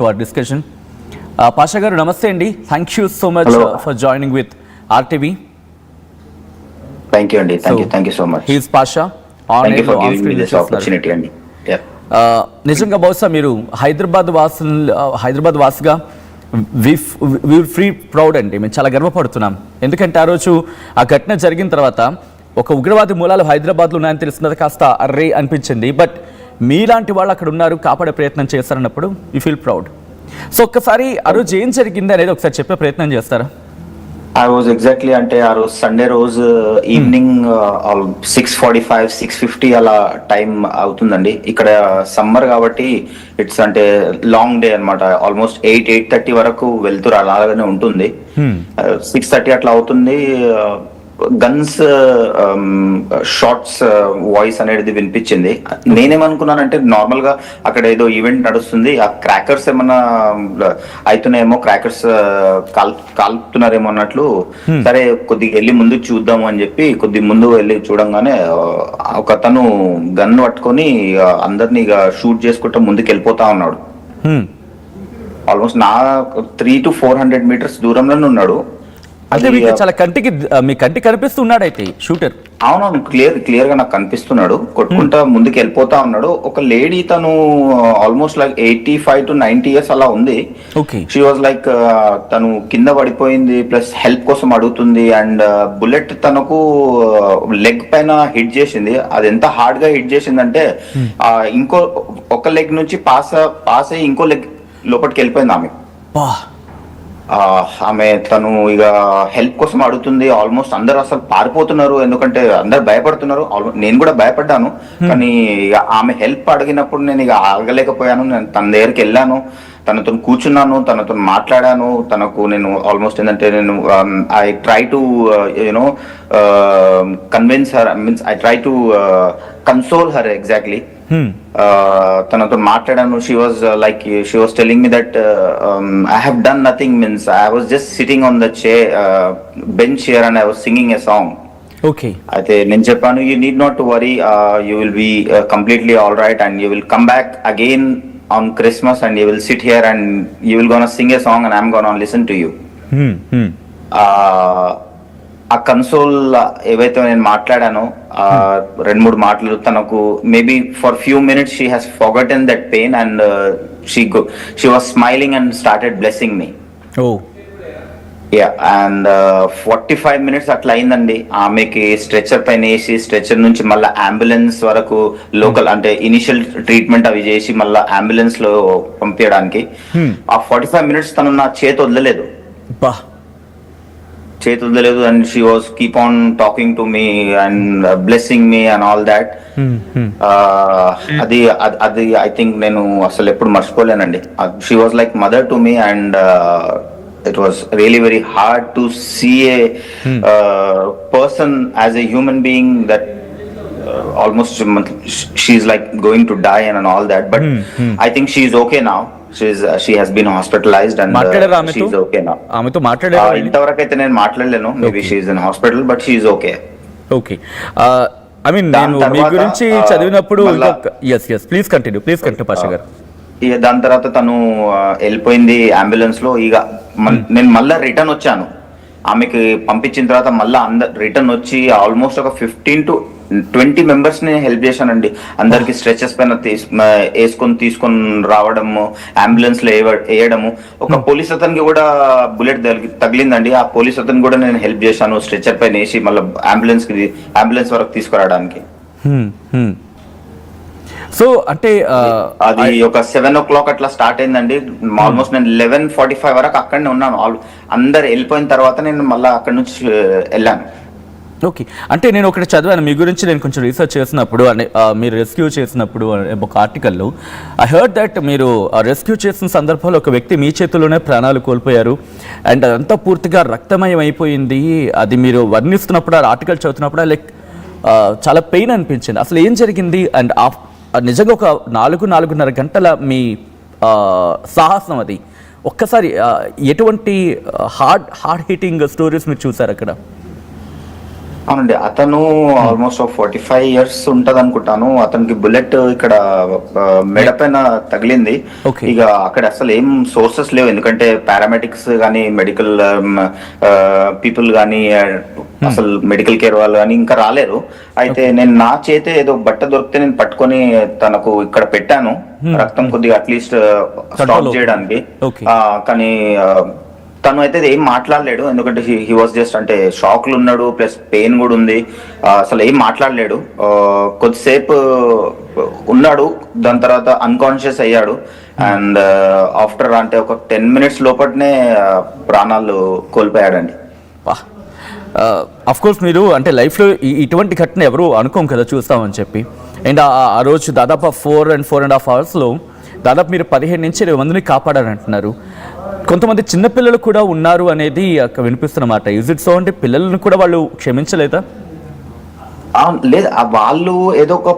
to our discussion. Pasha garu, namaste andi. Thank you so much for joining with RTV. Thank you andi. Thank you so much. He is Pasha. Thank you for giving me this opportunity andi. Yeah. నిజంగా బహుశా మీరు హైదరాబాద్ వాసిగా వి free proud అండి. మేము చాలా గర్వపడుతున్నాం. ఎందుకంటే ఆ రోజు ఆ ఘటన జరిగిన తర్వాత ఒక ఉగ్రవాది మూలాలు హైదరాబాద్లో ఉన్నాయని తెలిసినది కాస్త అర్రే అనిపించింది. బట్ మీలాంటి వాళ్ళు అక్కడ ఉన్నారు, కాపాడే ప్రయత్నం చేస్తారన్నప్పుడు యూ ఫీల్ ప్రౌడ్. సో ఒక్కసారి ఆ రోజు ఏం జరిగింది అనేది ఒకసారి చెప్పే ప్రయత్నం చేస్తారా? I was exactly అంటే ఆ రోజు సండే రోజు ఈవినింగ్ 6:45 6:50 అలా టైం అవుతుందండి. ఇక్కడ సమ్మర్ కాబట్టి ఇట్స్ అంటే లాంగ్ డే అన్నమాట. ఆల్మోస్ట్ 8:30 వరకు వెళ్తురు అలాగనే ఉంటుంది. 6:30 అట్లా అవుతుంది. గన్స్ షార్ట్స్ వాయిస్ అనేది వినిపించింది. నేనేమనుకున్నానంటే నార్మల్ గా అక్కడ ఏదో ఈవెంట్ నడుస్తుంది, ఆ క్రాకర్స్ ఏమన్నా అవుతున్నాయేమో, క్రాకర్స్ కాల్పుతున్నారేమో అన్నట్లు. సరే కొద్దిగా వెళ్ళి ముందు చూద్దాము అని చెప్పి కొద్ది ముందు వెళ్ళి చూడంగానే ఒక అతను గన్ పట్టుకొని అందరినీ ఇక షూట్ చేసుకుంటూ ముందుకు వెళ్ళిపోతా ఉన్నాడు. ఆల్మోస్ట్ నా 300 to 400 meters దూరంలోనే ఉన్నాడు. అంటే చాలా మీ కంటికి కనిపిస్తున్నాడు అయితే షూటర్. అవునవును, క్లియర్ గా నాకు కనిపిస్తున్నాడు. కొట్టుకుంటా ముందుకు వెళ్ళిపోతా ఉన్నాడు. ఒక లేడీ, తను ఆల్మోస్ట్ లైక్ 85 to 90 years అలా ఉంది. షీ వాజ్ లైక్ తను కింద పడిపోయింది, ప్లస్ హెల్ప్ కోసం అడుగుతుంది. అండ్ బుల్లెట్ తనకు లెగ్ పైన హిట్ చేసింది. అది ఎంత హార్డ్ గా హిట్ చేసిందంటే ఇంకో ఒక లెగ్ నుంచి పాస్ అయ్యి ఇంకో లెగ్ లోపలికి వెళ్ళిపోయింది ఆమె. తను ఇక హెల్ప్ కోసం అడుగుతుంది. ఆల్మోస్ట్ అందరు అసలు పారిపోతున్నారు, ఎందుకంటే అందరు భయపడుతున్నారు. నేను కూడా భయపడ్డాను. కానీ ఇక ఆమె హెల్ప్ అడిగినప్పుడు నేను ఇక ఆగలేకపోయాను. నేను తన దగ్గరికి వెళ్ళాను, తనతో కూర్చున్నాను, తనతో మాట్లాడాను. తనకు నేను ఆల్మోస్ట్ ఏంటంటే నేను I try to you know convince her, means I try to console her exactly. తనతో మాట్లాడాను. She was telling me that I have done nothing, means I was just sitting on the bench here and I was singing a song. అయితే నేను చెప్పాను, you need not to worry, you will be completely all right and you will come back again on Christmas and you will sit here and you will gonna sing a song and I'm gonna listen to you. ఆ console ఏవైతే నేను మాట్లాడానో 2-3 మాటలు తనకు maybe for few minutes she has forgotten that pain and she was smiling and started blessing me. And 45 minutes అట్లా అయిందండి. ఆమెకి stretcher పైన వేసి స్ట్రెచర్ నుంచి మళ్ళీ అంబులెన్స్ వరకు లోకల్ అంటే ఇనిషియల్ ట్రీట్మెంట్ అవి చేసి మళ్ళీ అంబులెన్స్ లో పంపించడానికి ఆ 45 minutes తను నా చేతి వదలలేదు. And she was keep on talking to me and blessing me and all that. అది ఐ థింక్ నేను అసలు ఎప్పుడు మర్చిపోలేనండి. She was like mother to me and it was really very hard to see a person as a human being that almost she's like going to die and all that, but I think she's okay now. She has been hospitalized and she's okay now. ఆమెతో మాట్లాడారా? ఇంతవరకు అయితే నేను మాట్లాడలేను. maybe she is in hospital but she is okay. I mean నేను మీ గురించి చదివినప్పుడు yes please continue Pasha గారు. ఇక దాని తర్వాత తను వెళ్ళిపోయింది అంబులెన్స్ లో. ఇక నేను మళ్ళీ రిటర్న్ వచ్చాను. ఆమెకి పంపించిన తర్వాత మళ్ళీ రిటర్న్ వచ్చి ఆల్మోస్ట్ ఒక 15 to 20 members ని హెల్ప్ చేశానండి. అందరికి స్ట్రెచెస్ పైన తీసుకొని రావడము, అంబులెన్స్ లో వేయడము. ఒక పోలీస్ అతనికి కూడా బుల్లెట్ తగిలిందండి. ఆ పోలీస్ అతనికి కూడా నేను హెల్ప్ చేశాను, స్ట్రెచర్ పైన వేసి మళ్ళీ అంబులెన్స్ వరకు తీసుకురావడానికి. సో అంటే అది ఒక 7 o'clock అట్లా స్టార్ట్ అయిందండి. ఆల్మోస్ట్ నేను 11:45 వరకు అక్కడనే ఉన్నాను. అందరు వెళ్ళిపోయిన తర్వాత నేను మళ్ళీ అక్కడ నుంచి వెళ్ళాను. అంటే నేను ఒకటి చదివాను మీ గురించి, నేను కొంచెం రీసెర్చ్ చేసినప్పుడు, మీరు రెస్క్యూ చేసినప్పుడు ఒక ఆర్టికల్లో ఐ హర్డ్ దట్ మీరు రెస్క్యూ చేసిన సందర్భంలో ఒక వ్యక్తి మీ చేతుల్లోనే ప్రాణాలు కోల్పోయారు అండ్ అదంతా పూర్తిగా రక్తమయం అయిపోయింది. అది మీరు వర్ణిస్తున్నప్పుడు, ఆ ఆర్టికల్ చదువుతున్నప్పుడు లైక్ చాలా పెయిన్ అనిపించింది. అసలు ఏం జరిగింది? అండ్ నిజంగా ఒక 4-4.5 గంటల మీ సాహసం అది. ఒక్కసారి ఎటువంటి హార్డ్ హిట్టింగ్ స్టోరీస్ మీరు చూసారు అక్కడ? అవునండి, అతను ఆల్మోస్ట్ 45 years ఉంటది అనుకుంటాను. అతనికి బుల్లెట్ ఇక్కడ మెడ పైన తగిలింది. Okay. ఇక అక్కడ అసలు ఏం సోర్సెస్ లేవు, ఎందుకంటే పారామెడిక్స్ కానీ మెడికల్ పీపుల్ కానీ అసలు మెడికల్ కేర్ వాళ్ళు కానీ ఇంకా రాలేరు. అయితే నేను నా చేతే ఏదో బట్ట దొరికితే నేను పట్టుకొని తనకు ఇక్కడ పెట్టాను, రక్తం కొద్దిగా అట్లీస్ట్ స్టాప్ చేయడానికి. Okay. కానీ తను అయితే ఏం మాట్లాడలేడు, ఎందుకంటే హీ వాజ్ జస్ట్ అంటే షాక్ లో ఉన్నాడు, ప్లస్ పెయిన్ కూడా ఉంది. అసలు ఏం మాట్లాడలేడు. కొద్దిసేపు ఉన్నాడు, దాని తర్వాత అన్కాన్షియస్ అయ్యాడు. అండ్ ఆఫ్టర్ అంటే ఒక 10 minutes లోపలనే ప్రాణాలు కోల్పోయాడండి. అఫ్ కోర్స్ మీరు అంటే లైఫ్లో ఇటువంటి ఘటన ఎవరు అనుకోం కదా చూస్తామని చెప్పి. అండ్ ఆ రోజు దాదాపు 4.5 hours దాదాపు మీరు 15 నుంచి 20 మందిని కాపాడారంటున్నారు. కొంతమంది చిన్నపిల్లలు కూడా ఉన్నారు అనేది వినిపిస్తున్నమాట. Is it so? అంటే పిల్లలను కూడా వాళ్ళు క్షమించలేదా? లేదు, వాళ్ళు ఏదో ఒక